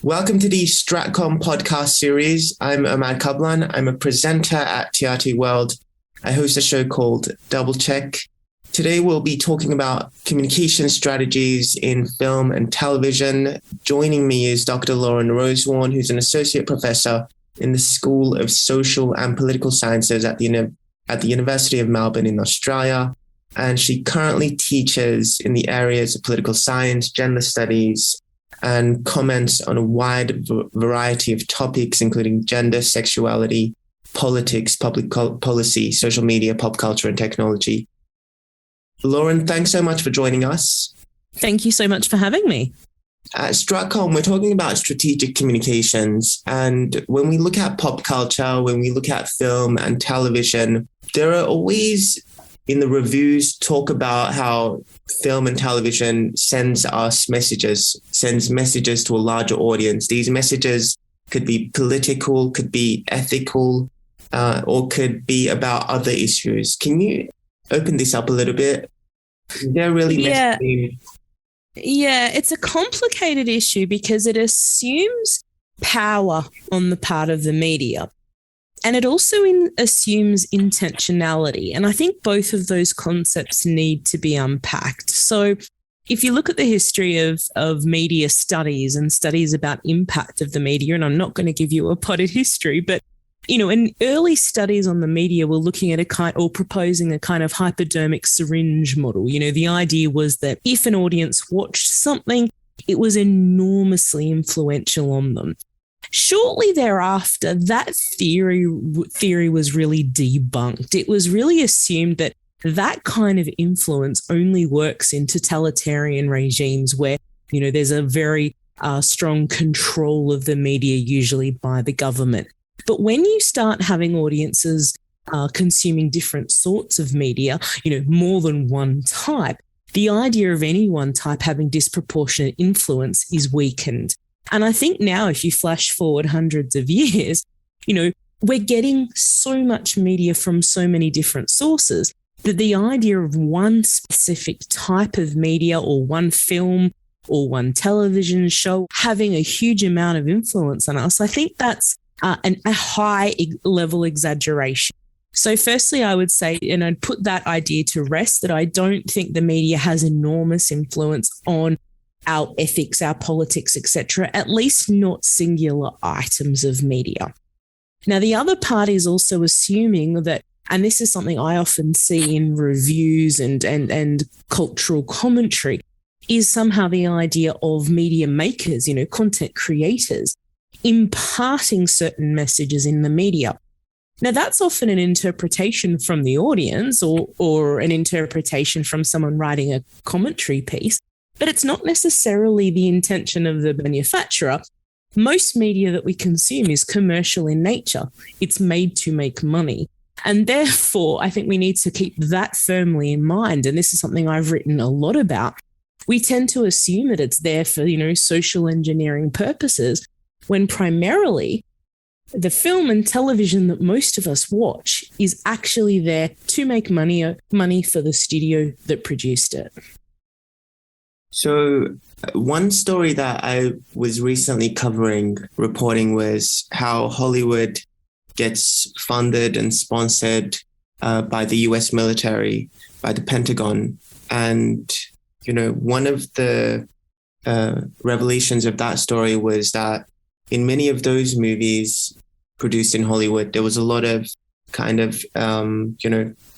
Welcome to the Stratcom podcast series. I'm Ahmad Kablan. I'm a presenter at TRT World. I host a show called Double Check. Today we'll be talking about communication strategies in film and television. Joining me is Dr. Lauren Rosewarne, who's an associate professor in the School of Social and Political Sciences at the University of Melbourne in Australia. And she currently teaches in the areas of political science, gender studies, and comments on a wide variety of topics, including gender, sexuality, politics, public policy, social media, pop culture, and technology. Lauren, thanks so much for joining us. Thank you so much for having me. At Stratcom, we're talking about strategic communications. And when we look at pop culture, when we look at film and television, there are always in the reviews talk about how film and television sends messages to a larger audience. These messages could be political, could be ethical, or could be about other issues. Can you open this up a little bit? They're really messaging. Yeah, it's a complicated issue because it assumes power on the part of the media. And it also assumes intentionality. And I think both of those concepts need to be unpacked. So if you look at the history of media studies and studies about impact of the media, and I'm not going to give you a potted history, but in early studies on the media were looking at proposing a kind of hypodermic syringe model. The idea was that if an audience watched something, it was enormously influential on them. Shortly thereafter, that theory was really debunked. It was really assumed that that kind of influence only works in totalitarian regimes where, there's a very strong control of the media, usually by the government. But when you start having audiences consuming different sorts of media, more than one type, the idea of any one type having disproportionate influence is weakened. And I think now, if you flash forward hundreds of years, we're getting so much media from so many different sources that the idea of one specific type of media or one film or one television show having a huge amount of influence on us, I think that's a high level exaggeration. So firstly, I would say, and I'd put that idea to rest, that I don't think the media has enormous influence on our ethics, our politics, etc., at least not singular items of media. Now, the other part is also assuming that, and this is something I often see in reviews and cultural commentary, is somehow the idea of media makers, content creators, imparting certain messages in the media. Now, that's often an interpretation from the audience or an interpretation from someone writing a commentary piece, but it's not necessarily the intention of the manufacturer. Most media that we consume is commercial in nature. It's made to make money. And therefore, I think we need to keep that firmly in mind. And this is something I've written a lot about. We tend to assume that it's there for, social engineering purposes, when primarily the film and television that most of us watch is actually there to make money for the studio that produced it. So one story that I was recently reporting was how Hollywood gets funded and sponsored by the US military, by the Pentagon. And, one of the revelations of that story was that in many of those movies produced in Hollywood, there was a lot of kind of,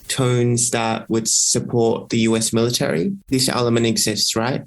tones that would support the US military. This element exists, right?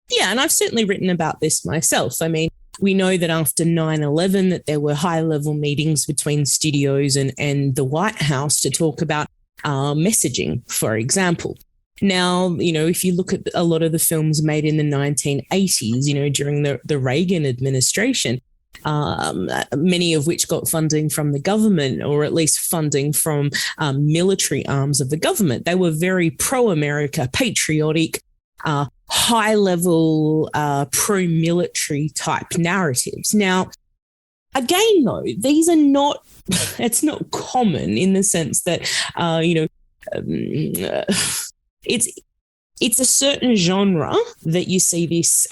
Yeah, and I've certainly written about this myself. I mean, we know that after 9/11 that there were high-level meetings between studios and the White House to talk about messaging, for example. Now, if you look at a lot of the films made in the 1980s, during the Reagan administration, many of which got funding from the government, or at least funding from military arms of the government. They were very pro-America, patriotic, high-level, pro-military type narratives. Now, again, though, these are not, it's not common in the sense that, it's It's a certain genre that you see this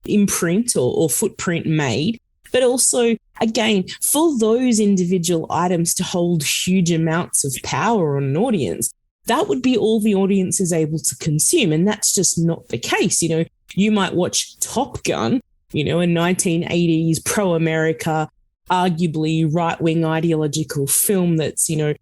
imprint or footprint made, but also, again, for those individual items to hold huge amounts of power on an audience, that would be all the audience is able to consume. And that's just not the case. You know, you might watch Top Gun, you know, a 1980s pro-America, arguably right-wing ideological film that's, you know,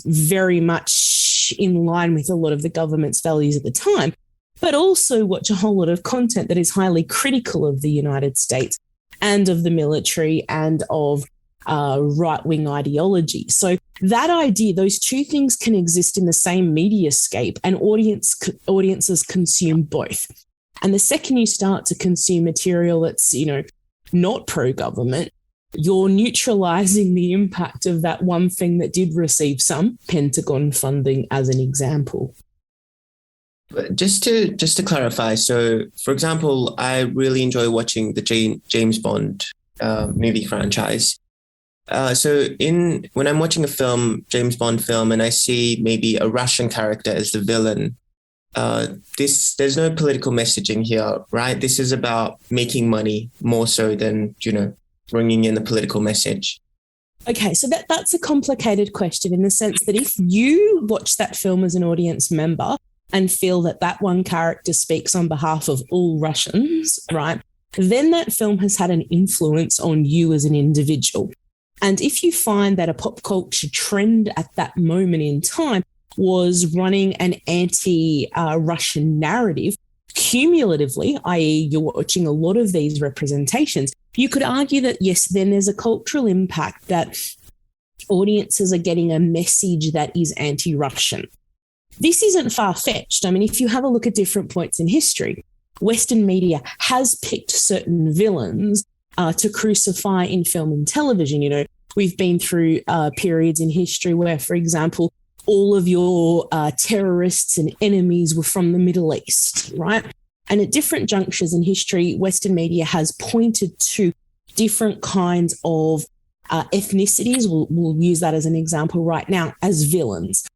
very much in line with a lot of the government's values at the time, but also watch a whole lot of content that is highly critical of the United States and of the military and of right-wing ideology. So that idea, those two things can exist in the same mediascape, and audiences consume both. And the second you start to consume material that's, you know, not pro-government, you're neutralizing the impact of that one thing that did receive some Pentagon funding, as an example. But just to clarify, so for example, I really enjoy watching the James Bond movie franchise. So when I'm watching a film, James Bond film, and I see maybe a Russian character as the villain, there's no political messaging here, right? This is about making money more so than, you know, bringing in the political message. Okay, so that's a complicated question in the sense that if you watch that film as an audience member and feel that that one character speaks on behalf of all Russians, right, then that film has had an influence on you as an individual. And if you find that a pop culture trend at that moment in time was running an anti-Russian narrative, cumulatively, i.e. you're watching a lot of these representations, you could argue that, yes, then there's a cultural impact that audiences are getting a message that is anti-Russian. This isn't far-fetched. I mean, if you have a look at different points in history, Western media has picked certain villains to crucify in film and television. You know, we've been through periods in history where, for example, all of your terrorists and enemies were from the Middle East, right? And at different junctures in history, Western media has pointed to different kinds of ethnicities. We'll use that as an example right now, as villains.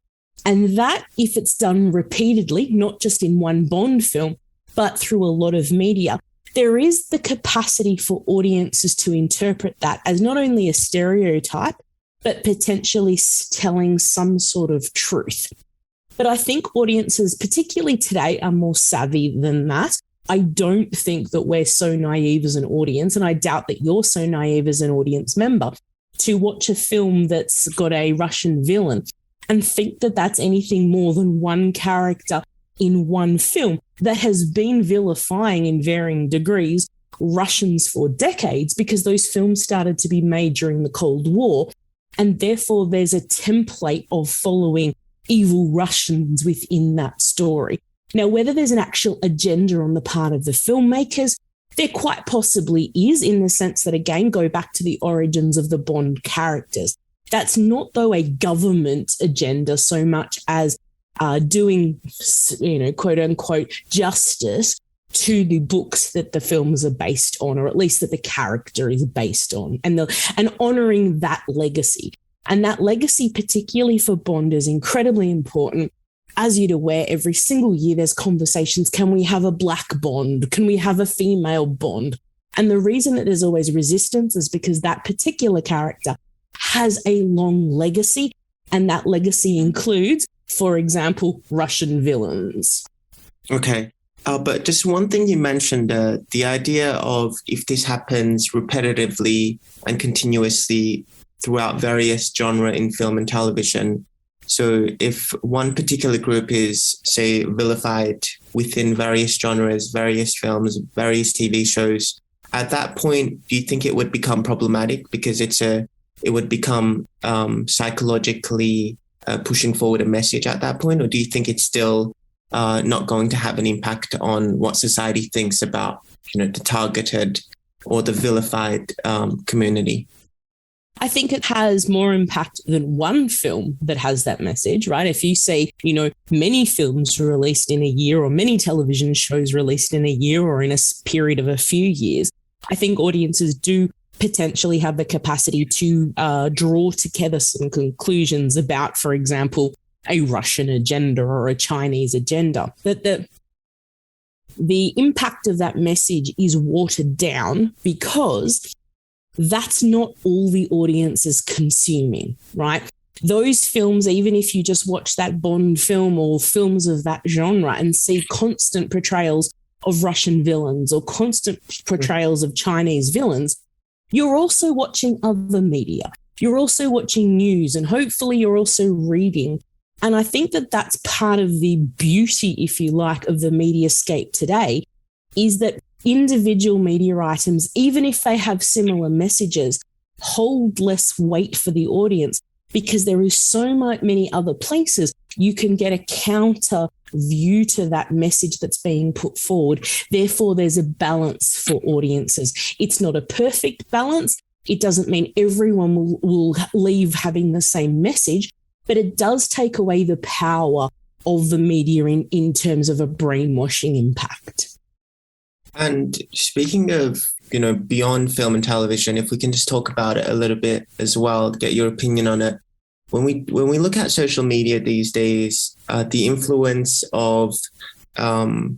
And that, if it's done repeatedly, not just in one Bond film, but through a lot of media, there is the capacity for audiences to interpret that as not only a stereotype, but potentially telling some sort of truth. But I think audiences, particularly today, are more savvy than that. I don't think that we're so naive as an audience, and I doubt that you're so naive as an audience member, to watch a film that's got a Russian villain and think that that's anything more than one character in one film that has been vilifying in varying degrees Russians for decades, because those films started to be made during the Cold War. And therefore, there's a template of following evil Russians within that story. Now, whether there's an actual agenda on the part of the filmmakers, there quite possibly is, in the sense that, again, go back to the origins of the Bond characters. That's not, though, a government agenda so much as doing, you know, quote unquote, justice to the books that the films are based on, or at least that the character is based on, and honouring that legacy. And that legacy, particularly for Bond, is incredibly important. As you'd aware, every single year there's conversations. Can we have a black Bond? Can we have a female Bond? And the reason that there's always resistance is because that particular character has a long legacy, and that legacy includes, for example, Russian villains. Okay. But just one thing you mentioned, the idea of if this happens repetitively and continuously throughout various genre in film and television. So if one particular group is, say, vilified within various genres, various films, various TV shows, at that point, do you think it would become problematic because it would become psychologically pushing forward a message at that point? Or do you think it's still not going to have an impact on what society thinks about, you know, the targeted or the vilified community? I think it has more impact than one film that has that message, right? If you see, you know, many films released in a year, or many television shows released in a year or in a period of a few years, I think audiences do potentially have the capacity to draw together some conclusions about, for example, a Russian agenda or a Chinese agenda. That the impact of that message is watered down because that's not all the audience is consuming, right? Those films, even if you just watch that Bond film or films of that genre and see constant portrayals of Russian villains or constant portrayals of Chinese villains, you're also watching other media. You're also watching news, and hopefully you're also reading. And I think that that's part of the beauty, if you like, of the mediascape today, is that individual media items, even if they have similar messages, hold less weight for the audience because there is so many other places you can get a counter view to that message that's being put forward. Therefore, there's a balance for audiences. It's not a perfect balance. It doesn't mean everyone will leave having the same message, but it does take away the power of the media in terms of a brainwashing impact. And speaking of, beyond film and television, if we can just talk about it a little bit as well, get your opinion on it. When we look at social media these days, the influence of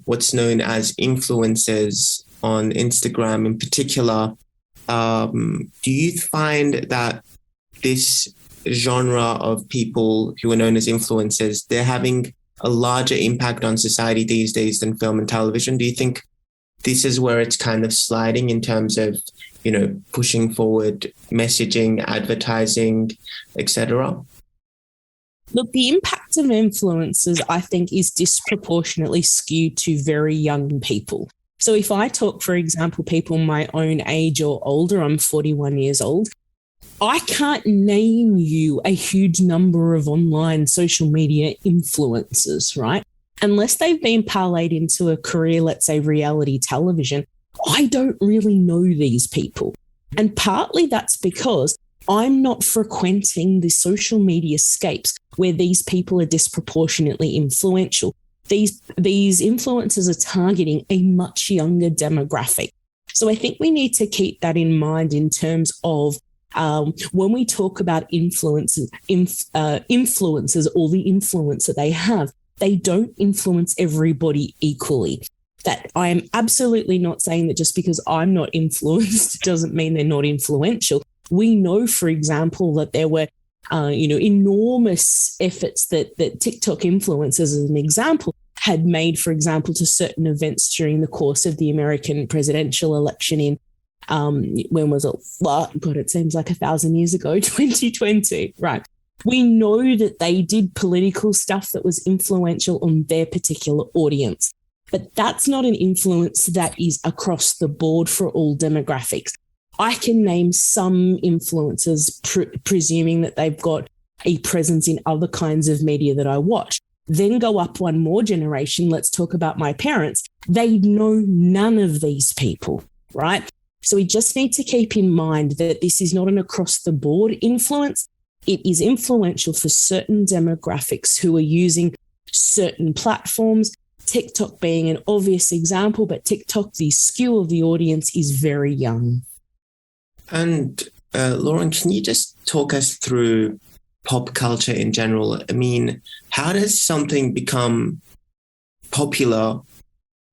what's known as influencers on Instagram in particular, do you find that this genre of people who are known as influencers, they're having a larger impact on society these days than film and television? Do you think this is where it's kind of sliding in terms of, pushing forward messaging, advertising, etc.? Look, the impact of influencers, I think, is disproportionately skewed to very young people. So if I talk, for example, people my own age or older, I'm 41 years old, I can't name you a huge number of online social media influencers, right? Unless they've been parlayed into a career, let's say reality television, I don't really know these people. And partly that's because I'm not frequenting the social media scapes where these people are disproportionately influential. These influencers are targeting a much younger demographic. So I think we need to keep that in mind in terms of when we talk about influencers or the influence that they have, they don't influence everybody equally. That I am absolutely not saying that just because I'm not influenced doesn't mean they're not influential. We know, for example, that there were, enormous efforts that TikTok influencers, as an example, had made, for example, to certain events during the course of the American presidential election in, when was it? Well, God, it seems like 1,000 years ago, 2020, right? We know that they did political stuff that was influential on their particular audience, but that's not an influence that is across the board for all demographics. I can name some influencers, presuming that they've got a presence in other kinds of media that I watch. Then go up one more generation. Let's talk about my parents. They know none of these people, right? So we just need to keep in mind that this is not an across-the-board influence. It is influential for certain demographics who are using certain platforms, TikTok being an obvious example, but TikTok, the skew of the audience is very young. And Lauren, can you just talk us through pop culture in general? I mean, how does something become popular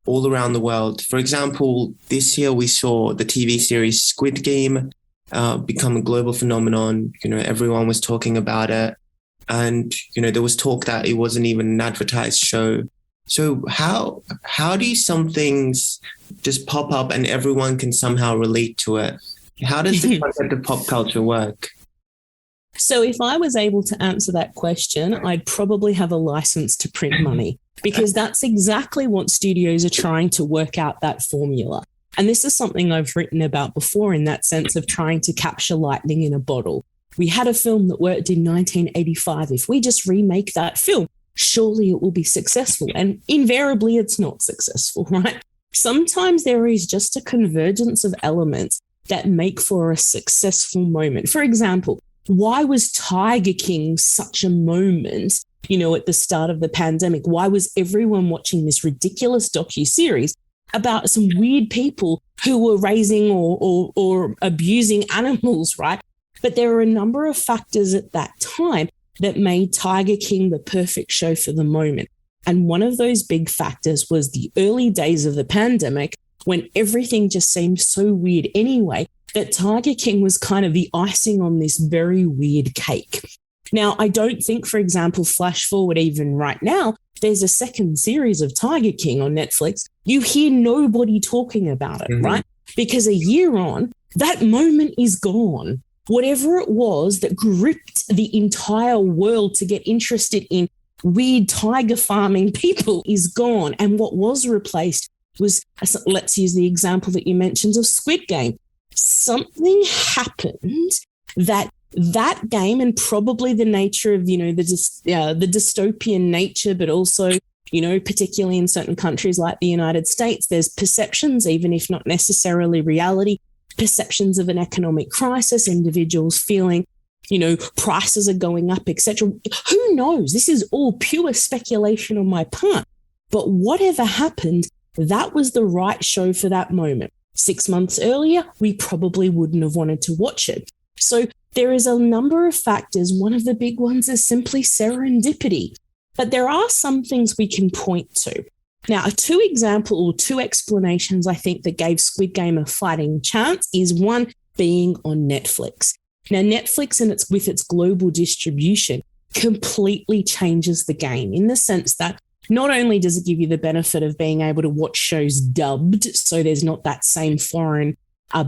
all around the world? For example, this year we saw the TV series Squid Game become a global phenomenon. Everyone was talking about it. And, there was talk that it wasn't even an advertised show. So how do some things just pop up and everyone can somehow relate to it? How does the concept of pop culture work? So if I was able to answer that question, I'd probably have a license to print money, because that's exactly what studios are trying to work out, that formula. And this is something I've written about before, in that sense of trying to capture lightning in a bottle. We had a film that worked in 1985. If we just remake that film, surely it will be successful. And invariably it's not successful, right? Sometimes there is just a convergence of elements that make for a successful moment. For example, why was Tiger King such a moment, at the start of the pandemic? Why was everyone watching this ridiculous docuseries about some weird people who were raising or abusing animals, right? But there were a number of factors at that time that made Tiger King the perfect show for the moment. And one of those big factors was the early days of the pandemic, when everything just seemed so weird anyway, that Tiger King was kind of the icing on this very weird cake. Now, I don't think, for example, flash forward even right now, there's a second series of Tiger King on Netflix. You hear nobody talking about it, right? Because a year on, that moment is gone. Whatever it was that gripped the entire world to get interested in weird tiger farming people is gone. And what was replaced was, let's use the example that you mentioned of Squid Game. Something happened that game, and probably the nature of, the dystopian nature, but also, particularly in certain countries like the United States, there's perceptions, even if not necessarily reality, perceptions of an economic crisis, individuals feeling, prices are going up, etc. Who knows? This is all pure speculation on my part. But whatever happened, that was the right show for that moment. 6 months earlier, we probably wouldn't have wanted to watch it. So there is a number of factors. One of the big ones is simply serendipity. But there are some things we can point to. Now, two explanations I think that gave Squid Game a fighting chance is one being on Netflix. Now, Netflix with its global distribution completely changes the game in the sense that not only does it give you the benefit of being able to watch shows dubbed, so there's not that same foreign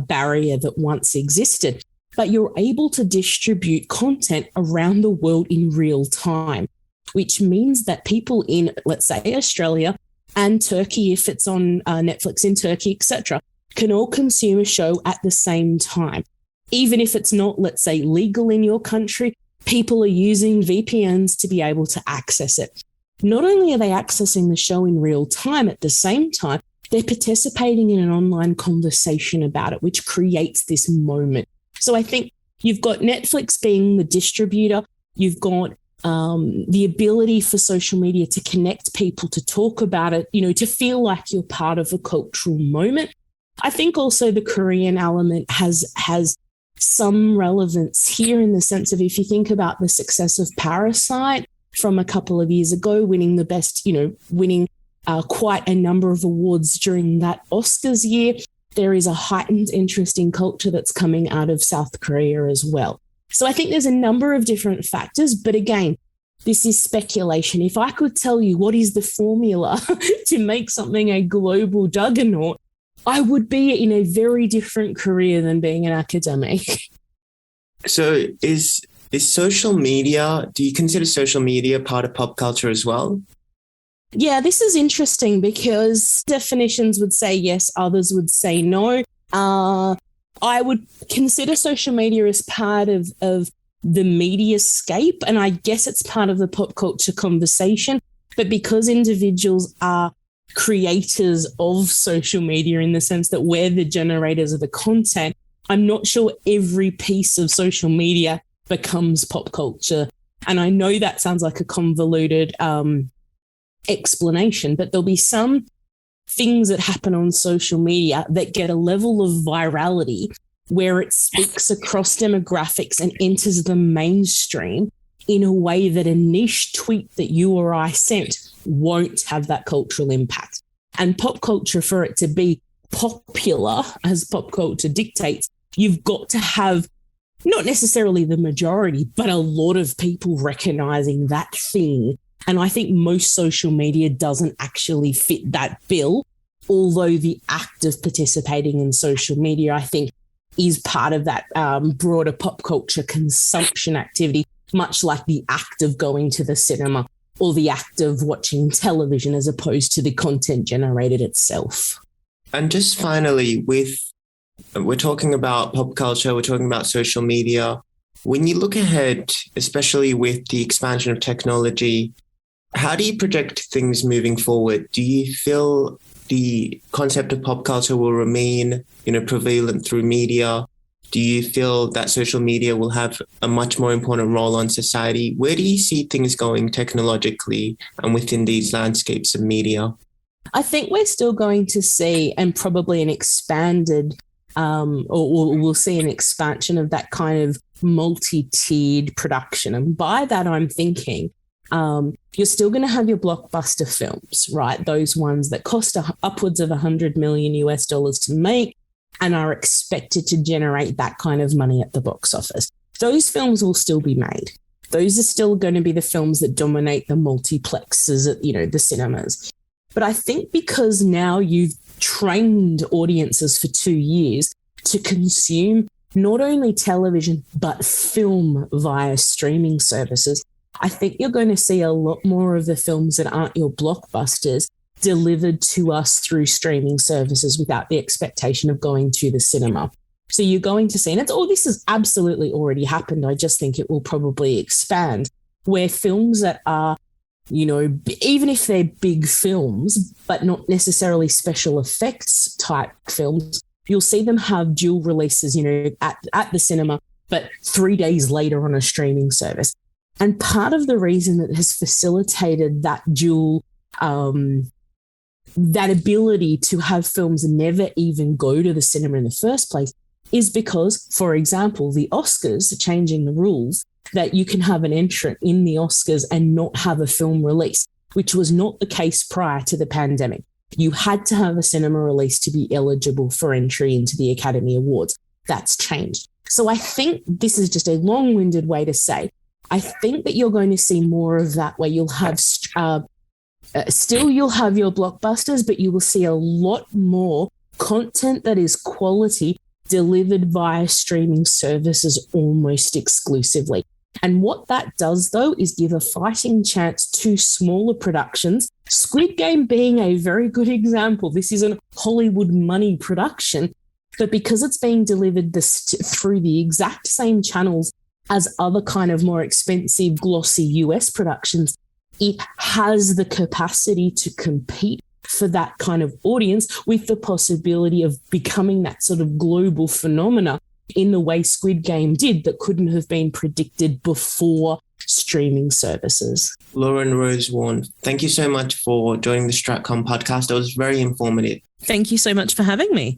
barrier that once existed, but you're able to distribute content around the world in real time, which means that people in, let's say, Australia and Turkey, if it's on Netflix in Turkey, etc., can all consume a show at the same time. Even if it's not, let's say, legal in your country, people are using VPNs to be able to access it. Not only are they accessing the show in real time, at the same time, they're participating in an online conversation about it, which creates this moment. So I think you've got Netflix being the distributor, you've got the ability for social media to connect people, to talk about it, to feel like you're part of a cultural moment. I think also the Korean element has some relevance here in the sense of, if you think about the success of Parasite from a couple of years ago, winning the best, winning quite a number of awards during that Oscars year, there is a heightened interest in culture that's coming out of South Korea as well. So I think there's a number of different factors, but again, this is speculation. If I could tell you what is the formula to make something a global juggernaut, I would be in a very different career than being an academic. So is social media, do you consider social media part of pop culture as well? Yeah, this is interesting because definitions would say yes, others would say no. I would consider social media as part of the mediascape, and I guess it's part of the pop culture conversation. But because individuals are creators of social media in the sense that we're the generators of the content, I'm not sure every piece of social media becomes pop culture. And I know that sounds like a convoluted explanation, but there'll be some things that happen on social media that get a level of virality where it speaks across demographics and enters the mainstream in a way that a niche tweet that you or I sent won't have that cultural impact. And pop culture, for it to be popular, as pop culture dictates, you've got to have not necessarily the majority, but a lot of people recognizing that thing. And I think most social media doesn't actually fit that bill, although the act of participating in social media, I think, is part of that broader pop culture consumption activity, much like the act of going to the cinema or the act of watching television as opposed to the content generated itself. And just finally, we're talking about pop culture, we're talking about social media. When you look ahead, especially with the expansion of technology, how do you project things moving forward? Do you feel the concept of pop culture will remain, prevalent through media? Do you feel that social media will have a much more important role on society? Where do you see things going technologically and within these landscapes of media? I think we're still going to see, and probably an expanded or we'll see an expansion of that kind of multi-tiered production. And by that, I'm thinking you're still going to have your blockbuster films, right? Those ones that cost upwards of $100 million US to make and are expected to generate that kind of money at the box office. Those films will still be made. Those are still going to be the films that dominate the multiplexes at, the cinemas. But I think because now you've trained audiences for 2 years to consume not only television, but film via streaming services, I think you're going to see a lot more of the films that aren't your blockbusters delivered to us through streaming services without the expectation of going to the cinema. So you're going to see, and this has absolutely already happened. I just think it will probably expand, where films that are, even if they're big films, but not necessarily special effects type films, you'll see them have dual releases, at the cinema, but 3 days later on a streaming service. And part of the reason that has facilitated that dual, that ability to have films never even go to the cinema in the first place is because, for example, the Oscars are changing the rules that you can have an entrant in the Oscars and not have a film release, which was not the case prior to the pandemic. You had to have a cinema release to be eligible for entry into the Academy Awards. That's changed. So I think this is just a long-winded way to say, I think that you're going to see more of that, where you'll have you'll have your blockbusters, but you will see a lot more content that is quality delivered via streaming services almost exclusively. And what that does, though, is give a fighting chance to smaller productions, Squid Game being a very good example. This is a Hollywood money production, but because it's being delivered through the exact same channels as other kind of more expensive, glossy US productions, it has the capacity to compete for that kind of audience, with the possibility of becoming that sort of global phenomena in the way Squid Game did, that couldn't have been predicted before streaming services. Lauren Rosewarne, thank you so much for joining the Stratcom podcast. It was very informative. Thank you so much for having me.